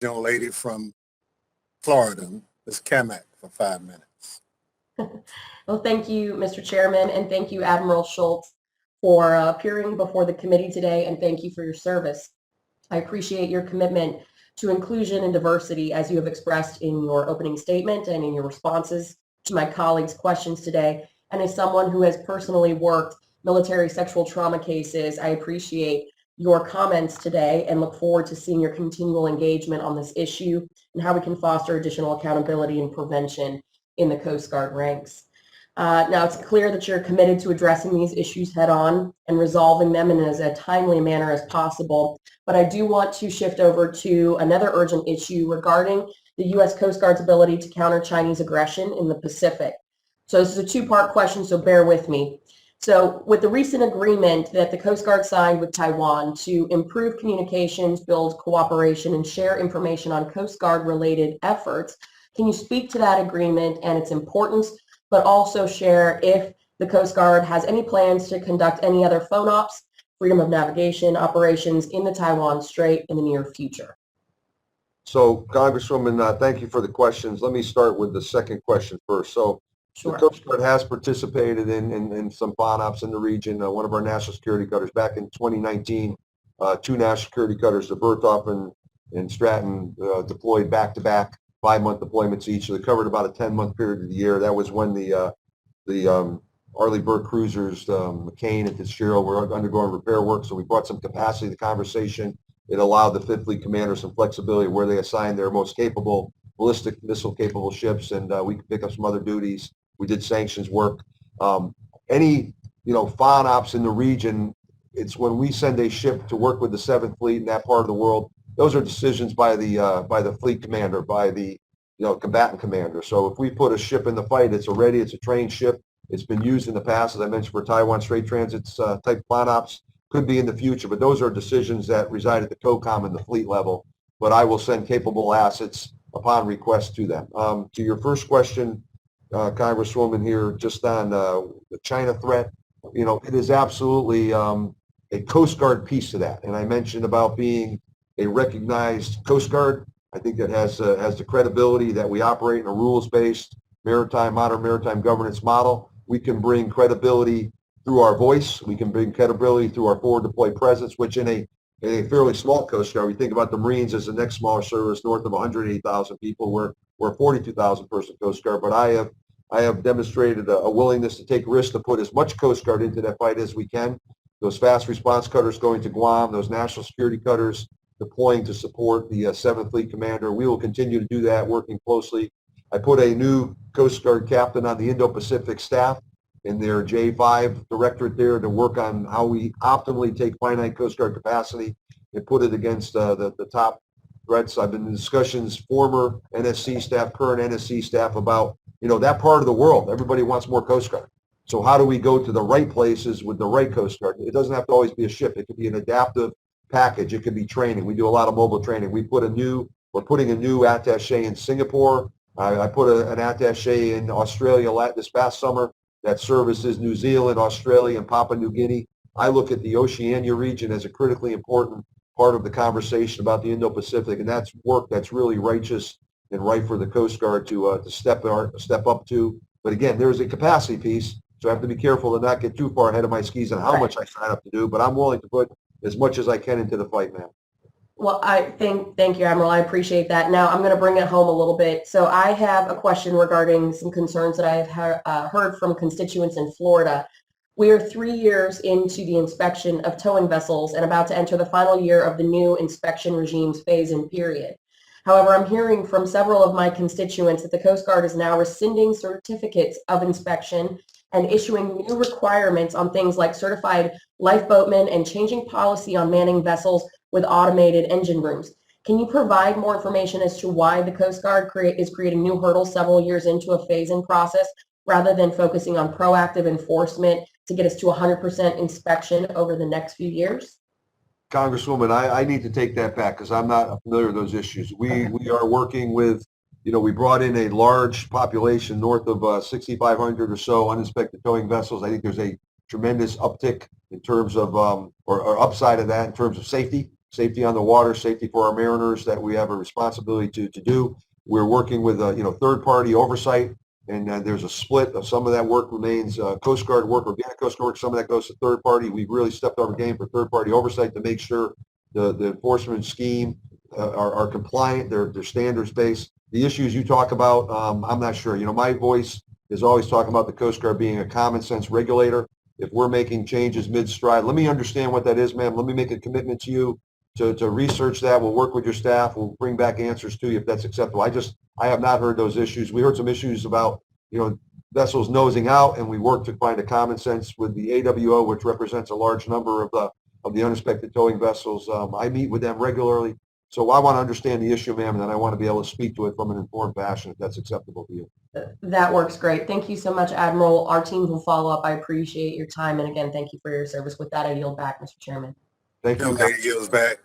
young lady from Florida, Ms. Cammack, for 5 minutes. Well, thank you, Mr. Chairman, and thank you, Admiral Schultz, for appearing before the committee today, and thank you for your service. I appreciate your commitment to inclusion and diversity as you have expressed in your opening statement and in your responses to my colleagues' questions today. And as someone who has personally worked military sexual trauma cases, I appreciate your comments today and look forward to seeing your continual engagement on this issue and how we can foster additional accountability and prevention in the Coast Guard ranks. Now, it's clear that you're committed to addressing these issues head on and resolving them in as a timely manner as possible. But I do want to shift over to another urgent issue regarding the U.S. Coast Guard's ability to counter Chinese aggression in the Pacific. So this is a two-part question, so bear with me. So with the recent agreement that the Coast Guard signed with Taiwan to improve communications, build cooperation, and share information on Coast Guard-related efforts, can you speak to that agreement and its importance, but also share if the Coast Guard has any plans to conduct any other phone ops, freedom of navigation operations in the Taiwan Strait in the near future? So, Congresswoman, thank you for the questions. Let me start with the second question first. So, Sure. the Coast Guard has participated in some phone ops in the region. One of our national security cutters back in 2019, two national security cutters, the Berthoff and Stratton, deployed back-to-back 5-month deployments each. So they covered about a 10-month period of the year. That was when the Arleigh Burke cruisers, McCain and Fitzgerald, were undergoing repair work. So we brought some capacity to the conversation. It allowed the Fifth Fleet commander some flexibility where they assigned their most capable ballistic missile capable ships, and we could pick up some other duties. We did sanctions work. Any FON ops in the region, it's when we send a ship to work with the Seventh Fleet in that part of the world. Those are decisions by the fleet commander, by the combatant commander. So if we put a ship in the fight, it's a trained ship. It's been used in the past, as I mentioned, for Taiwan Strait Transits type FON ops. Could be in the future, but those are decisions that reside at the COCOM and the fleet level. But I will send capable assets upon request to them. To your first question, Congresswoman, here, just on the China threat, it is absolutely a Coast Guard piece to that. And I mentioned about being a recognized Coast Guard. I think that has the credibility that we operate in a rules-based modern maritime governance model. We can bring credibility through our voice. We can bring credibility through our forward deployed presence, which in a fairly small Coast Guard, we think about the Marines as the next smaller service, north of 180,000 people. We're a 42,000 person Coast Guard, but I have demonstrated a willingness to take risks to put as much Coast Guard into that fight as we can. Those fast response cutters going to Guam, those national security cutters deploying to support the 7th Fleet Commander. We will continue to do that, working closely. I put a new Coast Guard captain on the Indo-Pacific staff in their J5 directorate there to work on how we optimally take finite Coast Guard capacity and put it against the top threats. I've been in discussions, former NSC staff, current NSC staff, about that part of the world. Everybody wants more Coast Guard. So how do we go to the right places with the right Coast Guard? It doesn't have to always be a ship. It could be an adaptive package. It could be training. We do a lot of mobile training. We're putting a new attaché in Singapore. I put an attaché in Australia this past summer that services New Zealand, Australia, and Papua New Guinea. I look at the Oceania region as a critically important part of the conversation about the Indo-Pacific, and that's work that's really righteous and right for the Coast Guard to step up to. But again, there's a capacity piece, so I have to be careful to not get too far ahead of my skis on how much I sign up to do, but I'm willing to put as much as I can into the fight, ma'am. Well, thank you, Admiral. I appreciate that. Now I'm going to bring it home a little bit. So I have a question regarding some concerns that I have heard from constituents in Florida. We are 3 years into the inspection of towing vessels and about to enter the final year of the new inspection regime's phase-in period. However, I'm hearing from several of my constituents that the Coast Guard is now rescinding certificates of inspection and issuing new requirements on things like certified lifeboatmen and changing policy on manning vessels with automated engine rooms. Can you provide more information as to why the Coast Guard is creating new hurdles several years into a phase-in process rather than focusing on proactive enforcement to get us to 100% inspection over the next few years? Congresswoman, I need to take that back because I'm not familiar with those issues. We are working with, we brought in a large population north of 6,500 or so uninspected towing vessels. I think there's a tremendous uptick in terms of, or upside of that in terms of safety. safety on the water, safety for our mariners that we have a responsibility to do. We're working with, third-party oversight, and there's a split of some of that work remains Coast Guard work, organic Coast Guard work, some of that goes to third party. We've really stepped up our game for third-party oversight to make sure the enforcement scheme are compliant, they're standards-based. The issues you talk about, I'm not sure. My voice is always talking about the Coast Guard being a common sense regulator. If we're making changes mid-stride, let me understand what that is, ma'am. Let me make a commitment to you to research that. We'll work with your staff. We'll bring back answers to you if that's acceptable. I have not heard those issues. We heard some issues about, vessels nosing out, and we worked to find a common sense with the AWO, which represents a large number of the unexpected towing vessels. I meet with them regularly. So I want to understand the issue, ma'am, and then I want to be able to speak to it from an informed fashion if that's acceptable to you. That works great. Thank you so much, Admiral. Our teams will follow up. I appreciate your time. And again, thank you for your service. With that, I yield back, Mr. Chairman. Thank you. Okay, yields back.